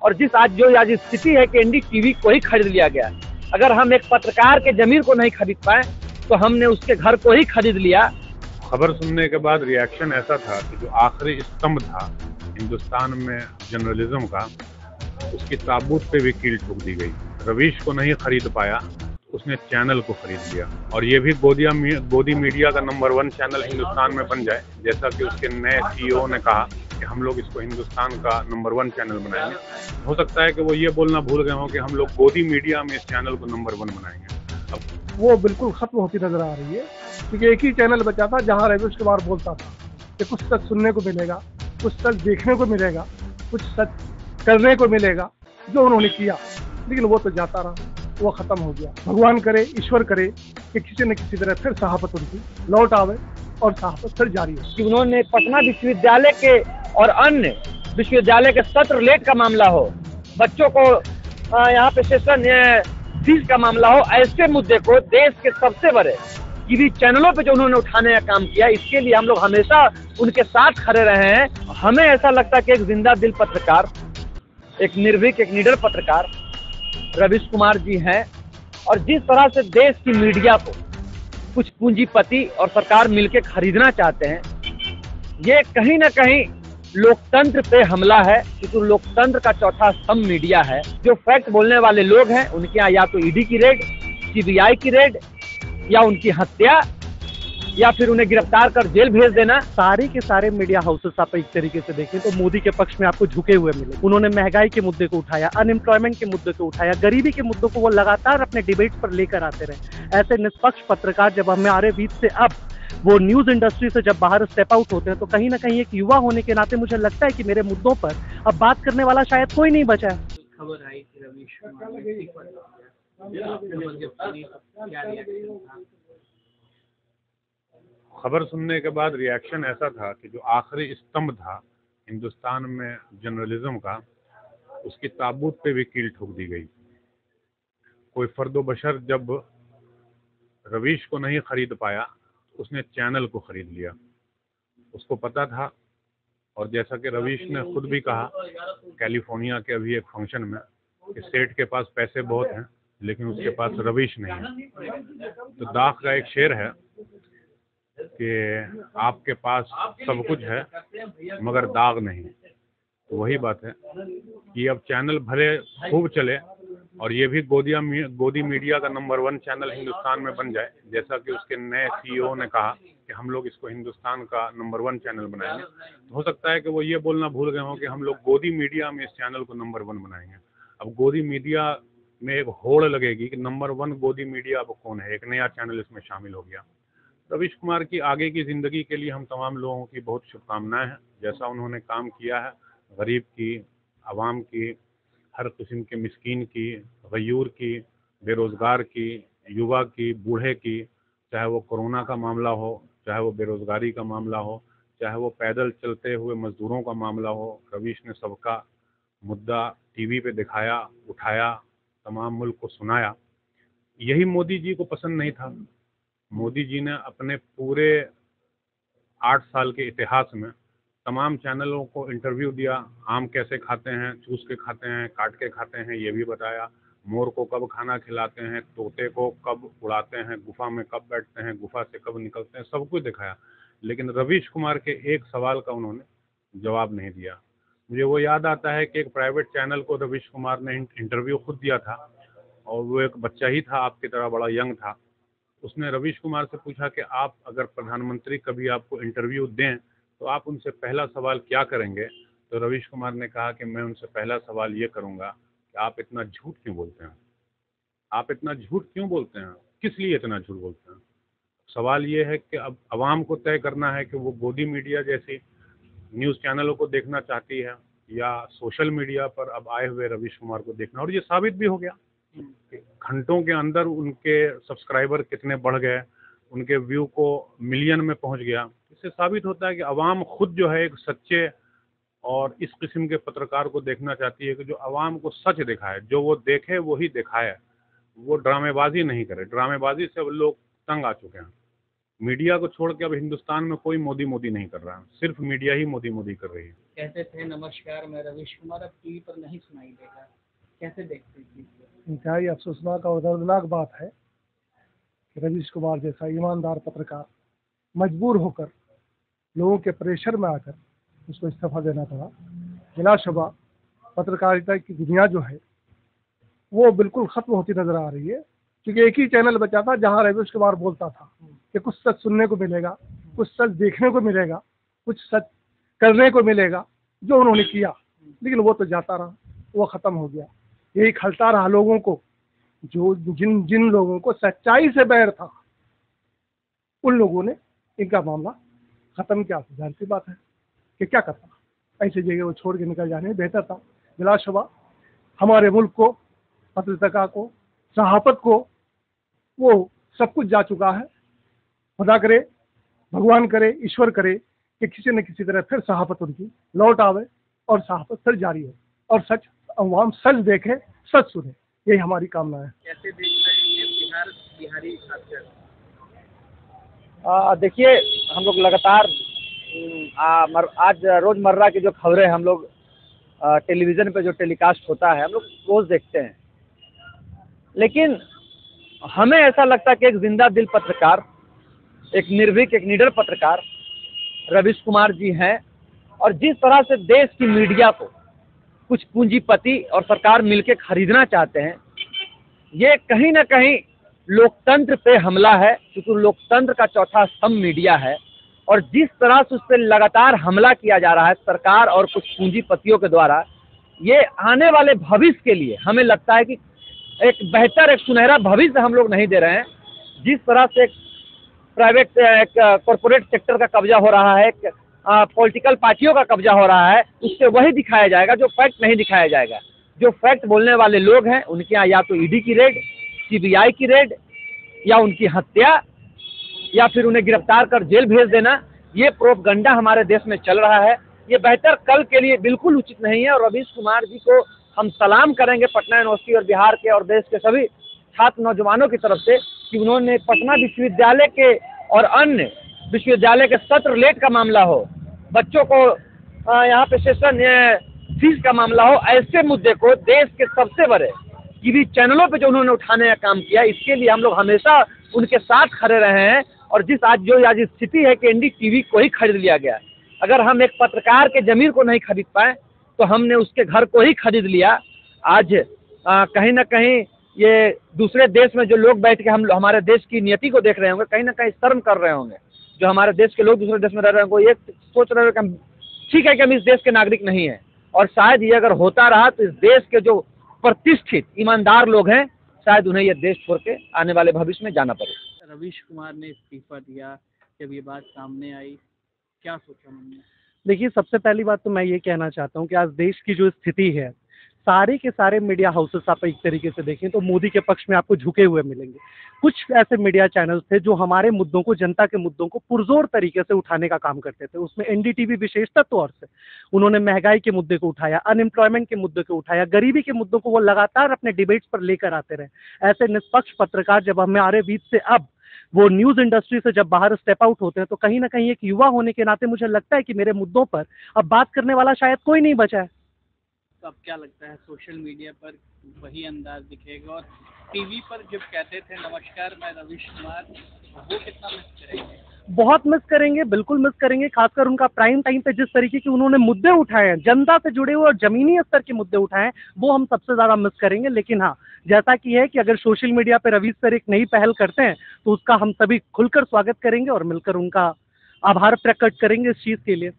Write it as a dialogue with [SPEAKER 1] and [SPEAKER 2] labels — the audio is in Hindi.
[SPEAKER 1] और आज स्थिति है कि एनडीटीवी को ही खरीद लिया गया। अगर हम एक पत्रकार के जमीन को नहीं खरीद पाए तो हमने उसके घर को ही खरीद लिया।
[SPEAKER 2] खबर सुनने के बाद रिएक्शन ऐसा था कि जो आखिरी स्तंभ था हिंदुस्तान में जर्नलिज्म का, उसकी ताबूत पे भी कील ठोक दी गई। रवीश को नहीं खरीद पाया, उसने चैनल को खरीद लिया, और ये भी गोदी मीडिया का नंबर 1 चैनल हिंदुस्तान में बन जाए, जैसा कि उसके नए सीईओ ने कहा कि हम लोग इसको हिंदुस्तान का नंबर 1 चैनल बनाएंगे। हो सकता है कि वो ये बोलना भूल गए हों कि हम लोग गोदी मीडिया में इस चैनल को नंबर 1 बनाएंगे।
[SPEAKER 3] अब वो बिल्कुल खत्म होती नजर आ रही है, क्योंकि एक ही चैनल बचा था जहां रवीश कुमार बोलता था कि कुछ सच सुनने को मिलेगा, कुछ सच देखने को मिलेगा, कुछ सच करने को मिलेगा, जो उन्होंने किया। लेकिन वो तो जाता रहा, वो खत्म हो गया। भगवान करे, ईश्वर करे कि किसी न किसी तरह फिर सहाफत उनकी लौट आवे और सहाफत फिर जारी हो।
[SPEAKER 1] कि उन्होंने पटना विश्वविद्यालय के और अन्य विश्वविद्यालय के सत्र लेट का मामला हो, बच्चों को यहाँ पे सेशन फीस का मामला हो, ऐसे मुद्दे को देश के सबसे बड़े टीवी चैनलों पे जो उन्होंने उठाने का काम किया, इसके लिए हम लोग हमेशा उनके साथ खड़े रहे हैं। हमें ऐसा लगता है कि एक जिंदा दिल पत्रकार, एक निर्भीक, एक निडर पत्रकार रवीश कुमार जी हैं, और जिस तरह से देश की मीडिया को कुछ पूंजीपति और सरकार मिलकर खरीदना चाहते हैं, ये कहीं ना कहीं लोकतंत्र पे हमला है, क्योंकि लोकतंत्र का चौथा स्तंभ मीडिया है। जो फैक्ट बोलने वाले लोग हैं, उनके यहाँ या तो ईडी की रेड, सीबीआई की रेड, या उनकी हत्या, या फिर उन्हें गिरफ्तार कर जेल भेज देना।
[SPEAKER 3] सारे के सारे मीडिया हाउसेस आप एक तरीके से देखें तो मोदी के पक्ष में आपको झुके हुए मिले। उन्होंने महंगाई के मुद्दे को उठाया, अनएम्प्लॉयमेंट के मुद्दे को उठाया, गरीबी के मुद्दों को वो लगातार अपने डिबेट पर लेकर आते रहे। ऐसे निष्पक्ष पत्रकार जब हमारे बीच से अब वो न्यूज इंडस्ट्री से जब बाहर स्टेप आउट होते हैं, तो कहीं ना कहीं एक युवा होने के नाते मुझे लगता है कि मेरे मुद्दों पर अब बात करने वाला शायद कोई नहीं बचा है।
[SPEAKER 4] खबर आई कि रवीश
[SPEAKER 2] खबर सुनने के बाद रिएक्शन ऐसा था कि जो आखिरी स्तंभ था हिंदुस्तान में जर्नलिज्म का, उसकी ताबूत पे भी कील ठोक दी गई। कोई फर्दोबशर जब रवीश को नहीं खरीद पाया, उसने चैनल को खरीद लिया। उसको पता था, और जैसा कि रवीश ने खुद भी कहा कैलिफोर्निया के अभी एक फंक्शन में, कि सेठ के पास पैसे बहुत हैं लेकिन उसके पास रवीश नहीं है। तो दाग का एक शेर है कि आपके पास सब कुछ है मगर दाग नहीं। तो वही बात है कि अब चैनल भले खूब चले, और ये भी गोदी मीडिया का नंबर 1 चैनल हिंदुस्तान में बन जाए, जैसा कि उसके नए सीईओ ने कहा कि हम लोग इसको हिंदुस्तान का नंबर 1 चैनल बनाएंगे। तो हो सकता है कि वो ये बोलना भूल गए हों कि हम लोग गोदी मीडिया में इस चैनल को नंबर 1 बनाएंगे। अब गोदी मीडिया में एक होड़ लगेगी कि नंबर 1 गोदी मीडिया अब कौन है। एक नया चैनल इसमें शामिल हो गया। रवीश कुमार की आगे की ज़िंदगी के लिए हम तमाम लोगों की बहुत शुभकामनाएं हैं। जैसा उन्होंने काम किया है, गरीब की, आवाम की, हर किस्म के मिस्कीन की, गयूर की, बेरोज़गार की, युवा की, बूढ़े की, चाहे वो कोरोना का मामला हो, चाहे वो बेरोज़गारी का मामला हो, चाहे वो पैदल चलते हुए मज़दूरों का मामला हो, रवीश ने सबका मुद्दा टीवी पे दिखाया, उठाया, तमाम मुल्क को सुनाया। यही मोदी जी को पसंद नहीं था। मोदी जी ने अपने पूरे 8 साल के इतिहास में तमाम चैनलों को इंटरव्यू दिया। आम कैसे खाते हैं, चूस के खाते हैं, काट के खाते हैं, ये भी बताया। मोर को कब खाना खिलाते हैं, तोते को कब उड़ाते हैं, गुफा में कब बैठते हैं, गुफा से कब निकलते हैं, सब कुछ दिखाया। लेकिन रवीश कुमार के एक सवाल का उन्होंने जवाब नहीं दिया। मुझे वो याद आता है कि एक प्राइवेट चैनल को रवीश कुमार ने इंटरव्यू खुद दिया था, और वो एक बच्चा ही था, आपकी तरह बड़ा यंग था। उसने रवीश कुमार से पूछा कि आप अगर प्रधानमंत्री कभी आपको इंटरव्यू दें तो आप उनसे पहला सवाल क्या करेंगे। तो रवीश कुमार ने कहा कि मैं उनसे पहला सवाल ये करूंगा कि आप इतना झूठ क्यों बोलते हैं, आप इतना झूठ क्यों बोलते हैं, किस लिए इतना झूठ बोलते हैं। सवाल ये है कि अब आवाम को तय करना है कि वो गोदी मीडिया जैसी न्यूज़ चैनलों को देखना चाहती है या सोशल मीडिया पर अब आए हुए रवीश कुमार को देखना। और ये साबित भी हो गया, घंटों के अंदर उनके सब्सक्राइबर कितने बढ़ गए, उनके व्यू को मिलियन में पहुंच गया। इससे साबित होता है कि अवाम खुद जो है एक सच्चे और इस किस्म के पत्रकार को देखना चाहती है कि जो अवाम को सच दिखाए, जो वो देखे वही दिखाए, वो ड्रामेबाजी नहीं करे। ड्रामेबाजी से अब लोग तंग आ चुके हैं। मीडिया को छोड़ के अब हिंदुस्तान में कोई मोदी मोदी नहीं कर रहा है, सिर्फ मीडिया ही मोदी मोदी कर रही है।
[SPEAKER 4] कहते थे नमस्कार मैं रवीश कुमार, अब टीवी पर नहीं सुनाई देगा, कैसे देखते हैं?
[SPEAKER 5] इंतहाई अफसोसनाक और दर्दनाक बात है कि रवीश कुमार जैसा ईमानदार पत्रकार मजबूर होकर लोगों के प्रेशर में आकर उसको इस्तीफा देना पड़ा। बिलाशुबा पत्रकारिता की दुनिया जो है वो बिल्कुल ख़त्म होती नज़र आ रही है, क्योंकि एक ही चैनल बचा था जहां रवीश कुमार बोलता था कि कुछ सच सुनने को मिलेगा, कुछ सच देखने को मिलेगा, कुछ सच करने को मिलेगा, जो उन्होंने किया। लेकिन वो तो जाता रहा, वो ख़त्म हो गया। यही खलता रहा लोगों को, जो जिन लोगों को सच्चाई से बैर था उन लोगों ने इनका मामला ख़त्म किया। जाहिर सी बात है कि क्या करता, ऐसी जगह वो छोड़ के निकल जाने बेहतर था। बिलाशुबा हमारे मुल्क को, पत्रकारिता को, सहाफ़त को वो सब कुछ जा चुका है। खुदा करे, भगवान करे, ईश्वर करे कि किसी न किसी तरह फिर सहाफ़त उनकी लौट आवे और सहाफ़त फिर जारी हो और सच अवाम सच देखे, सच सुने, यही हमारी कामना है।
[SPEAKER 4] कैसे देखते हैं बिहारी खासकर?
[SPEAKER 1] देखिए, हम लोग लगातार आज रोज़मर्रा की जो खबरें हम लोग टेलीविज़न पे जो टेलीकास्ट होता है हम लोग रोज़ देखते हैं, लेकिन हमें ऐसा लगता है कि एक जिंदा दिल पत्रकार, एक निर्भीक, एक निडर पत्रकार रवीश कुमार जी हैं, और जिस तरह से देश की मीडिया को कुछ पूंजीपति और सरकार मिलकर खरीदना चाहते हैं, ये कहीं ना कहीं लोकतंत्र पे हमला है, क्योंकि लोकतंत्र का चौथा स्तंभ मीडिया है। और जिस तरह से उस पर लगातार हमला किया जा रहा है सरकार और कुछ पूंजीपतियों के द्वारा, ये आने वाले भविष्य के लिए हमें लगता है कि एक बेहतर, एक सुनहरा भविष्य हम लोग नहीं दे रहे हैं। जिस तरह से एक प्राइवेट, एक कॉरपोरेट सेक्टर का कब्जा हो रहा है, एक पॉलिटिकल पार्टियों का कब्जा हो रहा है, उससे वही दिखाया जाएगा जो फैक्ट नहीं दिखाया जाएगा। जो फैक्ट बोलने वाले लोग हैं उनके यहाँ या तो ईडी की रेड, सीबीआई की रेड, या उनकी हत्या, या फिर उन्हें गिरफ्तार कर जेल भेज देना, ये प्रोपगंडा हमारे देश में चल रहा है। ये बेहतर कल के लिए बिल्कुल उचित नहीं है। और रवीश कुमार जी को हम सलाम करेंगे पटना यूनिवर्सिटी और बिहार के और देश के सभी छात्र नौजवानों की तरफ से कि उन्होंने पटना विश्वविद्यालय के और अन्य विश्वविद्यालय के सत्र लेट का मामला हो, बच्चों को यहाँ पे सेशन फीस का मामला हो, ऐसे मुद्दे को देश के सबसे बड़े टीवी चैनलों पे जो उन्होंने उठाने का काम किया, इसके लिए हम लोग हमेशा उनके साथ खड़े रहे हैं। और आज स्थिति है कि एनडीटीवी को ही खरीद लिया गया। अगर हम एक पत्रकार के जमीर को नहीं खरीद पाए तो हमने उसके घर को ही खरीद लिया। आज कहीं ना कहीं ये दूसरे देश में जो लोग बैठ के हमारे देश की नियति को देख रहे होंगे, कहीं ना कहीं शर्म कर रहे होंगे। जो हमारे देश के लोग दूसरे देश में रह रहे होंगे, वो ये सोच रहे होंगे कि ठीक है कि हम इस देश के नागरिक नहीं हैं। और शायद ये अगर होता रहा तो इस देश के जो प्रतिष्ठित ईमानदार लोग हैं, शायद उन्हें ये देश छोड़ के आने वाले भविष्य में जाना पड़े।
[SPEAKER 4] रवीश कुमार ने इस्तीफा दिया, जब ये बात सामने आई क्या सोचा मन में?
[SPEAKER 3] देखिए, सबसे पहली बात तो मैं ये कहना चाहता हूँ कि आज देश की जो स्थिति है, सारे के सारे मीडिया हाउसेस आप एक तरीके से देखें तो मोदी के पक्ष में आपको झुके हुए मिलेंगे। कुछ ऐसे मीडिया चैनल्स थे जो हमारे मुद्दों को, जनता के मुद्दों को पुरजोर तरीके से उठाने का काम करते थे। उसमें एनडीटीवी विशेषता तौर से उन्होंने महंगाई के मुद्दे को उठाया, अनएम्प्लॉयमेंट के मुद्दे को उठाया, गरीबी के मुद्दों को वो लगातार अपने डिबेट्स पर लेकर आते रहे। ऐसे निष्पक्ष पत्रकार जब हमारे बीच से अब वो न्यूज़ इंडस्ट्री से जब बाहर स्टेप आउट होते हैं तो कहीं ना कहीं एक युवा होने के नाते मुझे लगता है कि मेरे मुद्दों पर अब बात करने वाला शायद कोई नहीं बचा है।
[SPEAKER 4] तो अब क्या लगता है सोशल मीडिया पर वही अंदाज दिखेगा? और टीवी पर जब कहते थे नमस्कार मैं रवीश कुमार, वो कितना मिस करेंगे?
[SPEAKER 3] बहुत मिस करेंगे, बिल्कुल मिस करेंगे। खासकर उनका प्राइम टाइम पे जिस तरीके के उन्होंने मुद्दे उठाए हैं, जनता से जुड़े हुए और जमीनी स्तर के मुद्दे उठाए हैं, वो हम सबसे ज़्यादा मिस करेंगे। लेकिन हाँ, जैसा कि है कि अगर सोशल मीडिया पे रवीश सर एक नई पहल करते हैं तो उसका हम सभी खुलकर स्वागत करेंगे और मिलकर उनका आभार प्रकट करेंगे इस चीज़ के लिए।